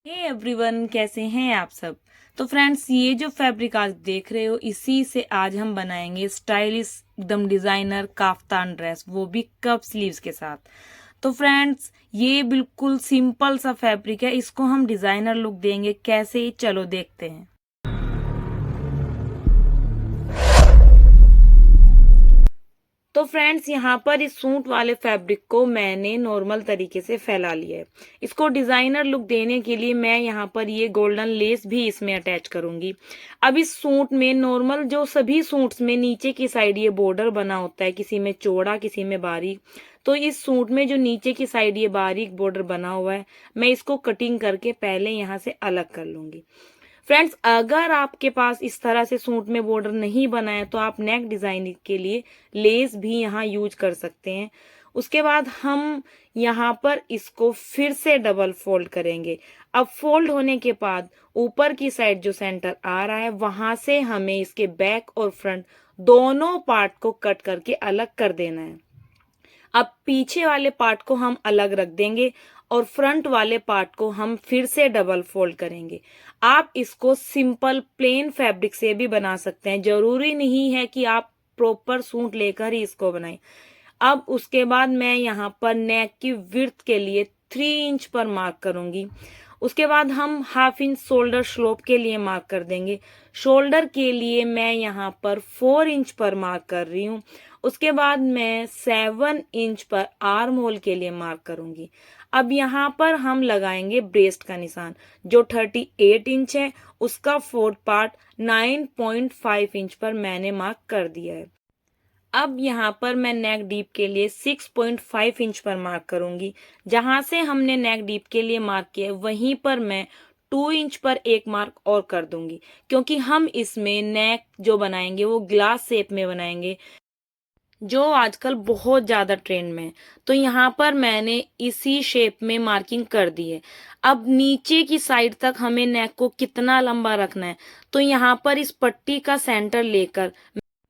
Hey everyone, कैसे हैं आप सब। तो फ्रेंड्स, ये जो फैब्रिक आज देख रहे हो, इसी से आज हम बनाएंगे स्टाइलिश एकदम डिजाइनर काफ्तान ड्रेस, वो भी कप स्लीव्स के साथ। तो फ्रेंड्स, ये बिल्कुल सिंपल सा फैब्रिक है, इसको हम डिजाइनर लुक देंगे कैसे, चलो देखते हैं। तो फ्रेंड्स, यहाँ पर इस सूट वाले फैब्रिक को मैंने नॉर्मल तरीके से फैला लिया है। इसको डिजाइनर लुक देने के लिए मैं यहाँ पर ये गोल्डन लेस भी इसमें अटैच करूंगी। अब इस सूट में नॉर्मल जो सभी सूट्स में नीचे की साइड ये बॉर्डर बना होता है, किसी में चौड़ा किसी में बारीक। तो इस सूट में जो नीचे की साइड ये बारीक बॉर्डर बना हुआ है, मैं इसको कटिंग करके पहले यहाँ से अलग कर लूंगी। फ्रेंड्स, अगर आपके पास इस तरह से सूट में बॉर्डर नहीं बना है तो आप नेक डिजाइनिंग के लिए लेस भी यहाँ यूज कर सकते हैं। उसके बाद हम यहाँ पर इसको फिर से डबल फोल्ड करेंगे। अब फोल्ड होने के बाद ऊपर की साइड जो सेंटर आ रहा है, वहां से हमें इसके बैक और फ्रंट दोनों पार्ट को कट करके अलग कर देना है। अब पीछे वाले पार्ट को हम अलग रख देंगे और फ्रंट वाले पार्ट को हम फिर से डबल फोल्ड करेंगे। आप इसको सिंपल प्लेन फैब्रिक से भी बना सकते हैं, जरूरी नहीं है कि आप प्रॉपर सूट लेकर ही इसको बनाएं। अब उसके बाद मैं यहाँ पर नेक की विड्थ के लिए 3 इंच पर मार्क करूंगी। उसके बाद हम हाफ इंच शोल्डर स्लोप के लिए मार्क कर देंगे। शोल्डर के लिए मैं यहाँ पर 4 इंच पर मार्क कर रही हूँ। उसके बाद मैं 7 इंच पर आर्म होल के लिए मार्क करूंगी। अब यहाँ पर हम लगाएंगे ब्रेस्ट का निशान, जो 38 इंच है, उसका फोर्थ पार्ट 9.5 इंच पर मैंने मार्क कर दिया है। अब यहाँ पर मैं नेक डीप के लिए 6.5 इंच पर मार्क करूंगी। जहां से हमने नेक डीप के लिए मार्क किया वहीं पर मैं 2 इंच पर एक मार्क और कर दूंगी, क्योंकि हम इसमें नेक जो बनाएंगे वो ग्लास शेप में बनाएंगे, जो आजकल बहुत ज्यादा ट्रेंड में है। तो यहाँ पर मैंने इसी शेप में मार्किंग कर दी है। अब नीचे की साइड तक हमें नेक को कितना लंबा रखना है, तो यहाँ पर इस पट्टी का सेंटर लेकर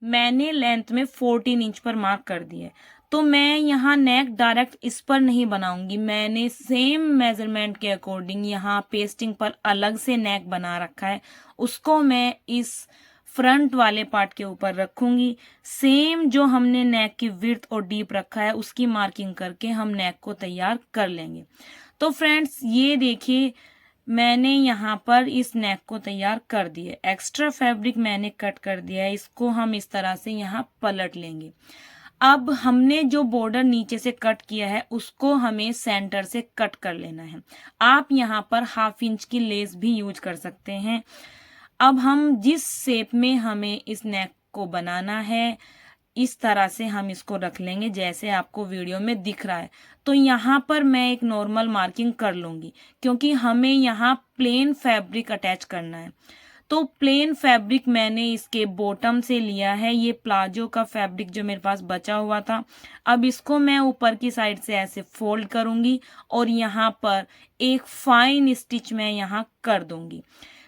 मैंने लेंथ में 14 इंच पर मार्क कर दिया है। तो मैं यहाँ नेक डायरेक्ट इस पर नहीं बनाऊंगी, मैंने सेम मेजरमेंट के अकॉर्डिंग यहाँ पेस्टिंग पर अलग से नेक बना रखा है, उसको मैं इस फ्रंट वाले पार्ट के ऊपर रखूंगी। सेम जो हमने नेक की विड्थ और डीप रखा है उसकी मार्किंग करके हम नेक को तैयार कर लेंगे। तो फ्रेंड्स, ये देखिए, मैंने यहाँ पर इस नेक को तैयार कर दिया। एक्स्ट्रा फैब्रिक मैंने कट कर दिया है, इसको हम इस तरह से यहाँ पलट लेंगे। अब हमने जो बॉर्डर नीचे से कट किया है उसको हमें सेंटर से कट कर लेना है। आप यहाँ पर हाफ इंच की लेस भी यूज कर सकते हैं। अब हम जिस शेप में हमें इस नेक को बनाना है, इस तरह से हम इसको रख लेंगे जैसे आपको वीडियो में दिख रहा है। तो यहाँ पर मैं एक नॉर्मल मार्किंग कर लूंगी, क्योंकि हमें यहाँ प्लेन फैब्रिक अटैच करना है। तो प्लेन फैब्रिक मैंने इसके बॉटम से लिया है, ये प्लाजो का फैब्रिक जो मेरे पास बचा हुआ था। अब इसको मैं ऊपर की साइड से ऐसे फोल्ड करूंगी और यहाँ पर एक फाइन स्टिच मैं यहाँ कर दूंगी।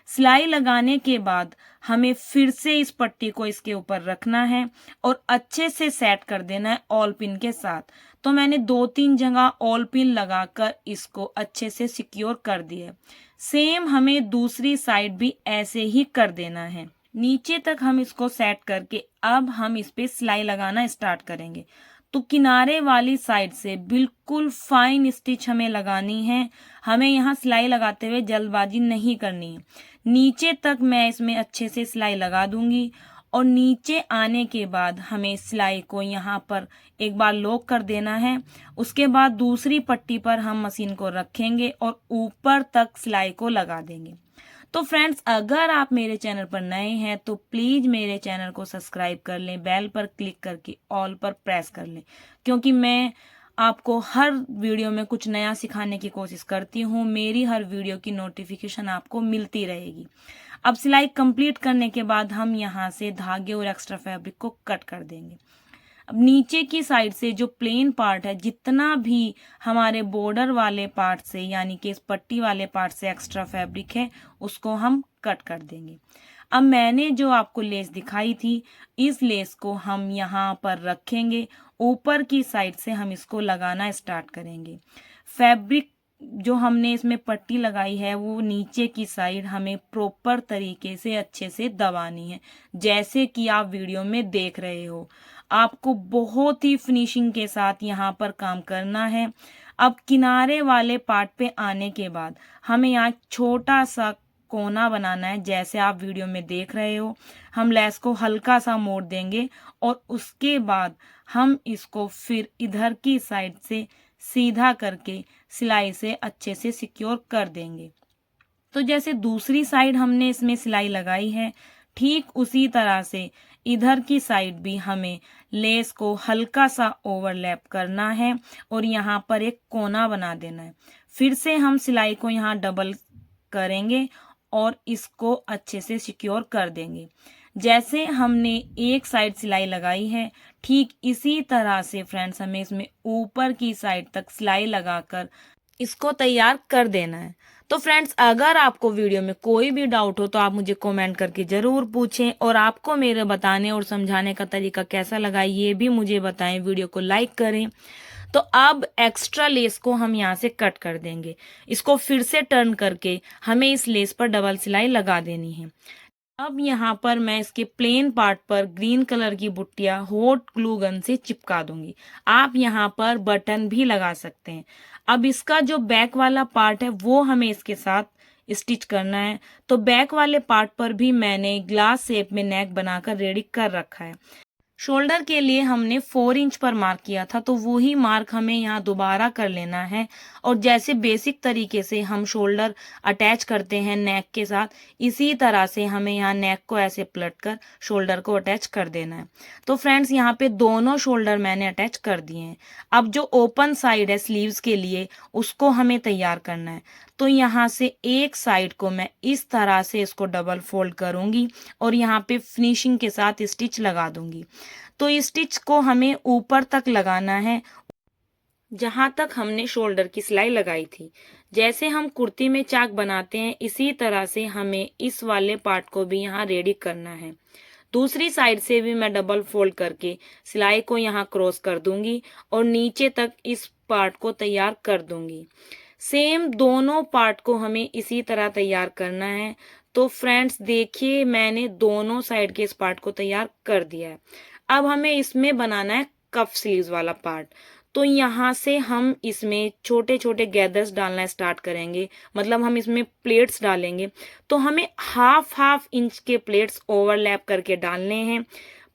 सिलाई लगाने के बाद हमें फिर से इस पट्टी को इसके ऊपर रखना है और अच्छे से सेट कर देना है ऑल पिन के साथ। तो मैंने 2-3 जगह ऑल पिन लगाकर इसको अच्छे से सिक्योर कर दिया। सेम हमें दूसरी साइड भी ऐसे ही कर देना है। नीचे तक हम इसको सेट करके अब हम इस पे सिलाई लगाना स्टार्ट करेंगे। तो किनारे वाली साइड से बिल्कुल फाइन स्टिच हमें लगानी है। हमें यहाँ सिलाई लगाते हुए जल्दबाजी नहीं करनी है। नीचे तक मैं इसमें अच्छे से सिलाई लगा दूंगी और नीचे आने के बाद हमें सिलाई को यहाँ पर एक बार लॉक कर देना है। उसके बाद दूसरी पट्टी पर हम मशीन को रखेंगे और ऊपर तक सिलाई को लगा देंगे। तो फ्रेंड्स, अगर आप मेरे चैनल पर नए हैं तो प्लीज मेरे चैनल को सब्सक्राइब कर लें, बेल पर क्लिक करके ऑल पर प्रेस कर लें, क्योंकि मैं आपको हर वीडियो में कुछ नया सिखाने की कोशिश करती हूँ। मेरी हर वीडियो की नोटिफिकेशन आपको मिलती रहेगी। अब सिलाई कंप्लीट करने के बाद हम यहाँ से धागे और एक्स्ट्रा फैब्रिक को कट कर देंगे। अब नीचे की साइड से जो प्लेन पार्ट है, जितना भी हमारे बॉर्डर वाले पार्ट से यानी कि इस पट्टी वाले पार्ट से एक्स्ट्रा फैब्रिक है, उसको हम कट कर देंगे। अब मैंने जो आपको लेस दिखाई थी, इस लेस को हम यहाँ पर रखेंगे। ऊपर की साइड से हम इसको लगाना स्टार्ट करेंगे। फैब्रिक जो हमने इसमें पट्टी लगाई है वो नीचे की साइड हमें प्रॉपर तरीके से अच्छे से दबानी है, जैसे कि आप वीडियो में देख रहे हो। आपको बहुत ही फिनिशिंग के साथ यहाँ पर काम करना है। अब किनारे वाले पार्ट पे आने के बाद हमें यहाँ छोटा सा कोना बनाना है, जैसे आप वीडियो में देख रहे हो। हम लेस को हल्का सा मोड़ देंगे और उसके बाद हम इसको फिर इधर की साइड से सीधा करके सिलाई से अच्छे से सिक्योर कर देंगे। तो जैसे दूसरी साइड हमने इसमें सिलाई लगाई है, ठीक उसी तरह से इधर की साइड भी हमें लेस को हल्का सा ओवरलैप करना है और यहाँ पर एक कोना बना देना है। फिर से हम सिलाई को यहाँ डबल करेंगे और इसको अच्छे से सिक्योर कर देंगे। जैसे हमने एक साइड सिलाई लगाई है, ठीक इसी तरह से फ्रेंड्स हमें इसमें ऊपर की साइड तक सिलाई लगाकर इसको तैयार कर देना है। तो फ्रेंड्स, अगर आपको वीडियो में कोई भी डाउट हो तो आप मुझे कमेंट करके ज़रूर पूछें, और आपको मेरे बताने और समझाने का तरीका कैसा लगा ये भी मुझे बताएं। वीडियो को लाइक करें। तो अब एक्स्ट्रा लेस को हम यहाँ से कट कर देंगे। इसको फिर से टर्न करके हमें इस लेस पर डबल सिलाई लगा देनी है। अब यहाँ पर मैं इसके प्लेन पार्ट पर ग्रीन कलर की बुट्टियाँ हॉट ग्लू गन से चिपका दूंगी। आप यहाँ पर बटन भी लगा सकते हैं। अब इसका जो बैक वाला पार्ट है वो हमें इसके साथ स्टिच करना है। तो बैक वाले पार्ट पर भी मैंने ग्लास शेप में नेक बनाकर रेडी कर रखा है। शोल्डर के लिए हमने 4 इंच पर मार्क किया था, तो वही मार्क हमें यहाँ दोबारा कर लेना है। और जैसे बेसिक तरीके से हम शोल्डर अटैच करते हैं नेक के साथ, इसी तरह से हमें यहाँ नेक को ऐसे पलट कर शोल्डर को अटैच कर देना है। तो फ्रेंड्स, यहाँ पे दोनों शोल्डर मैंने अटैच कर दिए हैं। अब जो ओपन साइड है स्लीव्स के लिए, उसको हमें तैयार करना है। तो यहाँ से एक साइड को मैं इस तरह से इसको डबल फोल्ड करूंगी और यहाँ पे फिनिशिंग के साथ स्टिच लगा दूंगी। तो इस स्टिच को हमें ऊपर तक लगाना है, जहां तक हमने शोल्डर की सिलाई लगाई थी। जैसे हम कुर्ती में चाक बनाते हैं, इसी तरह से हमें इस वाले पार्ट को भी यहाँ रेडी करना है। दूसरी साइड से भी मैं डबल फोल्ड करके सिलाई को यहाँ क्रॉस कर दूंगी और नीचे तक इस पार्ट को तैयार कर दूंगी। सेम दोनों पार्ट को हमें इसी तरह तैयार करना है। तो फ्रेंड्स देखिए, मैंने दोनों साइड के इस पार्ट को तैयार कर दिया है। अब हमें इसमें बनाना है कफ स्लीव्स वाला पार्ट। तो यहाँ से हम इसमें छोटे छोटे गैदर्स डालना स्टार्ट करेंगे, मतलब हम इसमें प्लेट्स डालेंगे। तो हमें हाफ इंच के प्लेट्स ओवरलैप करके डालने हैं।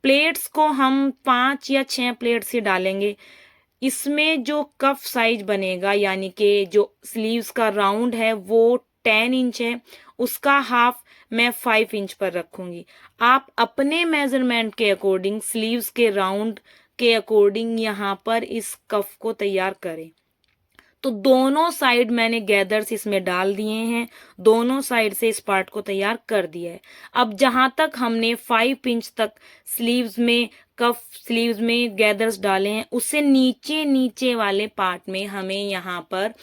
प्लेट्स को हम 5 या 6 प्लेट्स ही डालेंगे। इसमें जो कफ साइज बनेगा, यानी कि जो स्लीव्स का राउंड है वो 10 इंच है, उसका हाफ मैं 5 इंच पर रखूंगी। आप अपने मेजरमेंट के अकॉर्डिंग स्लीव्स के राउंड के अकॉर्डिंग यहाँ पर इस कफ को तैयार करें। तो दोनों साइड मैंने गैदर्स इसमें डाल दिए हैं, दोनों साइड से इस पार्ट को तैयार कर दिया है। अब जहां तक हमने 5 इंच तक स्लीव्स में कफ स्लीव्स में गैदर्स डाले हैं, उससे नीचे नीचे वाले पार्ट में हमें यहाँ पर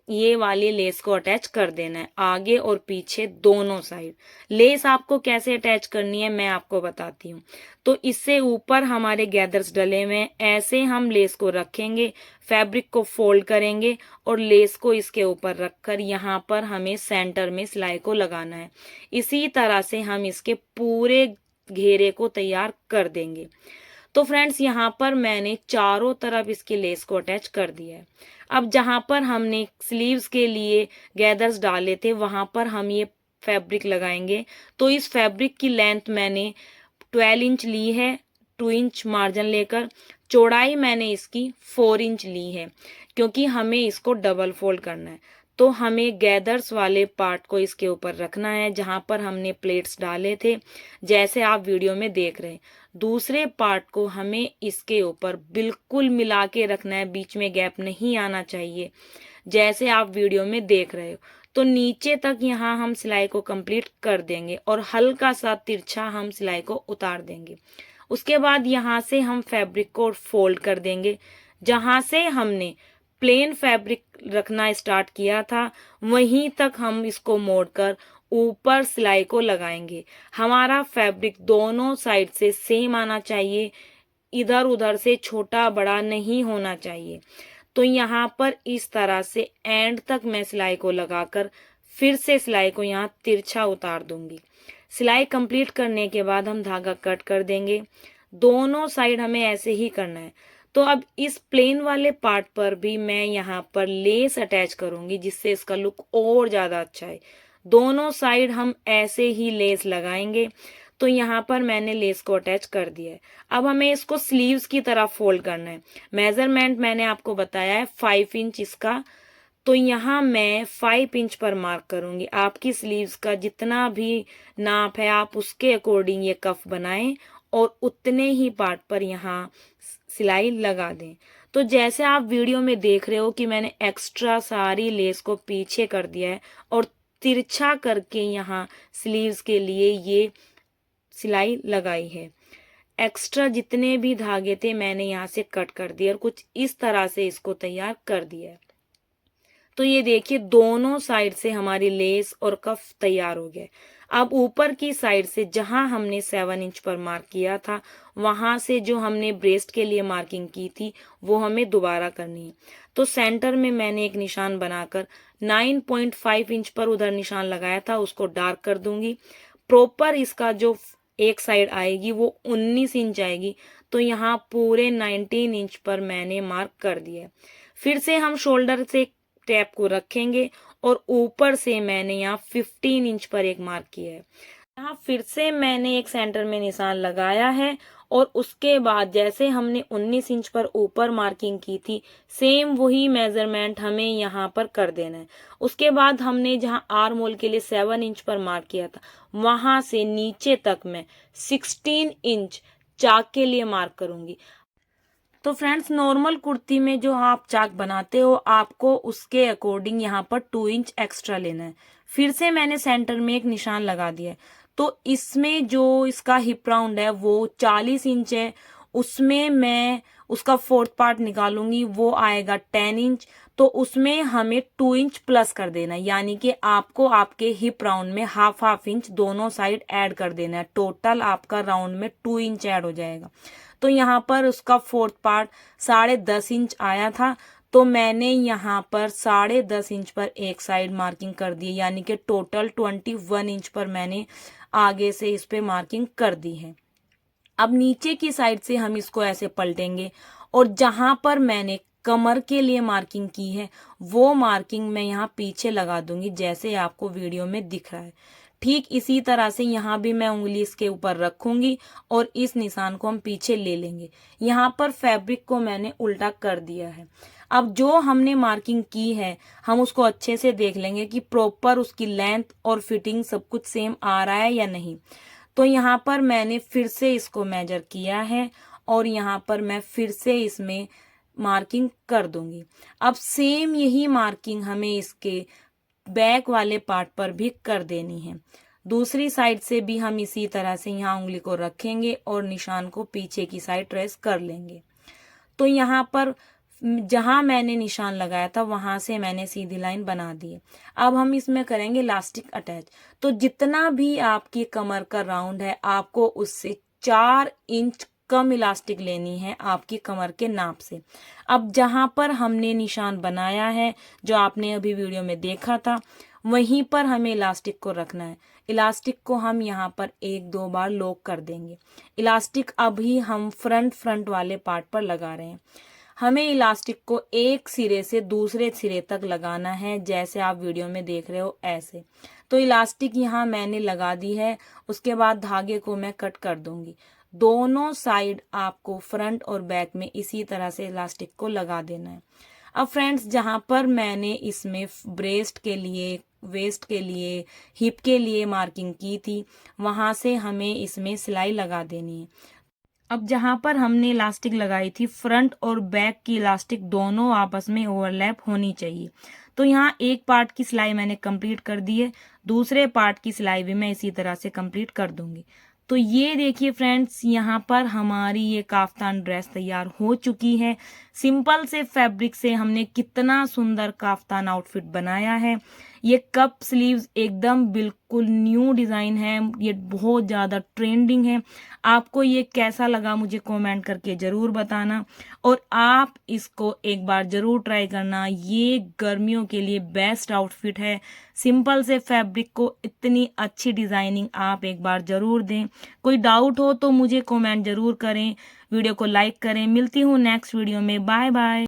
ये वाली लेस को अटैच कर देना है, आगे और पीछे दोनों साइड। लेस आपको कैसे अटैच करनी है मैं आपको बताती हूँ। तो इससे ऊपर हमारे गैदर्स डले हुए हैं, ऐसे हम लेस को रखेंगे, फैब्रिक को फोल्ड करेंगे और लेस को इसके ऊपर रखकर यहाँ पर हमें सेंटर में सिलाई को लगाना है। इसी तरह से हम इसके पूरे घेरे को तैयार कर देंगे। तो फ्रेंड्स, यहाँ पर मैंने चारों तरफ इसकी लेस को अटैच कर दिया है। अब जहां पर हमने स्लीव्स के लिए गैदर्स डाले थे, वहां पर हम ये फैब्रिक लगाएंगे। तो इस फैब्रिक की लेंथ मैंने 12 इंच ली है, 2 इंच मार्जिन लेकर। चौड़ाई मैंने इसकी 4 इंच ली है, क्योंकि हमें इसको डबल फोल्ड करना है। तो हमें गैदर्स वाले पार्ट को इसके ऊपर रखना है, जहां पर हमने प्लेट्स डाले थे, जैसे आप वीडियो में देख रहे हैं। दूसरे पार्ट को हमें इसके ऊपर बिल्कुल मिला के रखना है, बीच में गैप नहीं आना चाहिए, जैसे आप वीडियो में देख रहे हो। तो नीचे तक यहाँ हम सिलाई को कंप्लीट कर देंगे और हल्का सा तिरछा हम सिलाई को उतार देंगे। उसके बाद यहाँ से हम फैब्रिक को फोल्ड कर देंगे। जहाँ से हमने प्लेन फैब्रिक रखना स्टार्ट किया था, वहीं तक हम इसको मोड़कर ऊपर सिलाई को लगाएंगे। हमारा फैब्रिक दोनों साइड से सेम आना चाहिए, इधर उधर से छोटा बड़ा नहीं होना चाहिए। तो यहाँ पर इस तरह से एंड तक मैं सिलाई को लगाकर फिर से सिलाई को यहाँ तिरछा उतार दूंगी। सिलाई कंप्लीट करने के बाद हम धागा कट कर देंगे। दोनों साइड हमें ऐसे ही करना है। तो अब इस प्लेन वाले पार्ट पर भी मैं यहाँ पर लेस अटैच करूंगी, जिससे इसका लुक और ज्यादा अच्छा है। दोनों साइड हम ऐसे ही लेस लगाएंगे। तो यहाँ पर मैंने लेस को अटैच कर दिया है। अब हमें इसको स्लीव्स की तरह फोल्ड करना है। मेजरमेंट मैंने आपको बताया है 5 इंच इसका, तो यहाँ मैं 5 इंच पर मार्क करूंगी। आपकी स्लीव्स का जितना भी नाप है आप उसके अकॉर्डिंग ये कफ बनाएं और उतने ही पार्ट पर यहाँ सिलाई लगा दें। तो जैसे आप वीडियो में देख रहे हो कि मैंने एक्स्ट्रा सारी लेस को पीछे कर दिया है और तिरछा करके यहाँ स्लीव्स के लिए ये सिलाई लगाई है। एक्स्ट्रा जितने भी धागे थे मैंने यहाँ से कट कर दिए और कुछ इस तरह से इसको तैयार कर दिया है। तो ये देखिए दोनों साइड से हमारी लेस और कफ तैयार हो गए। अब ऊपर की साइड से जहां हमने 7 इंच पर मार्क किया था, वहां से जो हमने ब्रेस्ट के लिए मार्किंग की थी वो हमें दोबारा करनी है। तो सेंटर में मैंने एक निशान बनाकर 9.5 इंच पर उधर निशान लगाया था, उसको डार्क कर दूंगी। प्रॉपर इसका जो एक साइड आएगी वो 19 इंच आएगी। तो यहाँ पूरे 19 इंच पर मैंने मार्क कर दिया। फिर से हम शोल्डर से टैप को रखेंगे और ऊपर से मैंने यहाँ 15 इंच पर एक मार्क किया है। यहाँ फिर से मैंने एक सेंटर में निशान लगाया है और उसके बाद जैसे हमने 19 इंच पर ऊपर मार्किंग की थी, सेम वही मेजरमेंट हमें यहाँ पर कर देना है। उसके बाद हमने जहाँ आर्म होल के लिए 7 इंच पर मार्क किया था, वहां से नीचे तक मैं 16 इंच चाक के लिए मार्क करूंगी। तो फ्रेंड्स, नॉर्मल कुर्ती में जो आप चाक बनाते हो आपको उसके अकॉर्डिंग यहाँ पर 2 इंच एक्स्ट्रा लेना है। फिर से मैंने सेंटर में एक निशान लगा दिया है। तो इसमें जो इसका हिप राउंड है वो 40 इंच है, उसमें मैं उसका 4th पार्ट निकालूंगी, वो आएगा 10 इंच। तो उसमें हमें 2 इंच प्लस कर देना है, यानी कि आपको आपके हिप राउंड में हाफ इंच दोनों साइड ऐड कर देना है। टोटल आपका राउंड में 2 इंच ऐड हो जाएगा। तो यहाँ पर उसका 4th पार्ट 10.5 इंच आया था, तो मैंने यहाँ पर 10.5 इंच पर एक साइड मार्किंग कर दी, यानी कि टोटल 21 इंच पर मैंने आगे से इस पे मार्किंग कर दी है। अब नीचे की साइड से हम इसको ऐसे पलटेंगे और जहां पर मैंने कमर के लिए मार्किंग की है वो मार्किंग मैं यहाँ पीछे लगा दूंगी, जैसे आपको वीडियो में दिख रहा है। ठीक इसी तरह से यहाँ भी मैं उंगली इसके ऊपर रखूंगी और इस निशान को हम पीछे ले लेंगे। यहाँ पर फैब्रिक को मैंने उल्टा कर दिया है। अब जो हमने मार्किंग की है हम उसको अच्छे से देख लेंगे कि प्रॉपर उसकी लेंथ और फिटिंग सब कुछ सेम आ रहा है या नहीं। तो यहाँ पर मैंने फिर से इसको मेजर किया है और यहाँ पर मैं फिर से इसमें मार्किंग कर दूंगी। अब सेम यही मार्किंग हमें इसके बैक वाले पार्ट पर भी कर देनी है। दूसरी साइड से भी हम इसी तरह से यहाँ उंगली को रखेंगे और निशान को पीछे की साइड ट्रेस कर लेंगे। तो यहाँ पर जहां मैंने निशान लगाया था वहां से मैंने सीधी लाइन बना दी है। अब हम इसमें करेंगे इलास्टिक अटैच। तो जितना भी आपकी कमर का राउंड है आपको उससे 4 इंच कम इलास्टिक लेनी है आपकी कमर के नाप से। अब जहां पर हमने निशान बनाया है, जो आपने अभी वीडियो में देखा था, वहीं पर हमें इलास्टिक को रखना है। इलास्टिक को हम यहाँ पर 1-2 बार लॉक कर देंगे। इलास्टिक अभी हम फ्रंट वाले पार्ट पर लगा रहे हैं। हमें इलास्टिक को एक सिरे से दूसरे सिरे तक लगाना है, जैसे आप वीडियो में देख रहे हो ऐसे। तो इलास्टिक यहाँ मैंने लगा दी है। उसके बाद धागे को मैं कट कर दूंगी। दोनों साइड आपको फ्रंट और बैक में इसी तरह से इलास्टिक को लगा देना है। अब फ्रेंड्स, जहां पर मैंने इसमें ब्रेस्ट के लिए, वेस्ट के लिए, हिप के लिए मार्किंग की थी, वहां से हमें इसमें सिलाई लगा देनी है। अब जहां पर हमने इलास्टिक लगाई थी, फ्रंट और बैक की इलास्टिक दोनों आपस में ओवरलैप होनी चाहिए। तो यहाँ एक पार्ट की सिलाई मैंने कंप्लीट कर दी है, दूसरे पार्ट की सिलाई भी मैं इसी तरह से कंप्लीट कर दूंगी। तो ये देखिए फ्रेंड्स, यहाँ पर हमारी ये काफ्तान ड्रेस तैयार हो चुकी है। सिंपल से फैब्रिक से हमने कितना सुंदर काफ्तान आउटफिट बनाया है। ये कप स्लीव्स एकदम बिल्कुल न्यू डिज़ाइन है, ये बहुत ज़्यादा ट्रेंडिंग है। आपको ये कैसा लगा मुझे कमेंट करके ज़रूर बताना और आप इसको एक बार ज़रूर ट्राई करना। ये गर्मियों के लिए बेस्ट आउटफिट है। सिंपल से फैब्रिक को इतनी अच्छी डिज़ाइनिंग आप एक बार ज़रूर दें। कोई डाउट हो तो मुझे कमेंट ज़रूर करें, वीडियो को लाइक करें। मिलती हूँ नेक्स्ट वीडियो में। Bye bye.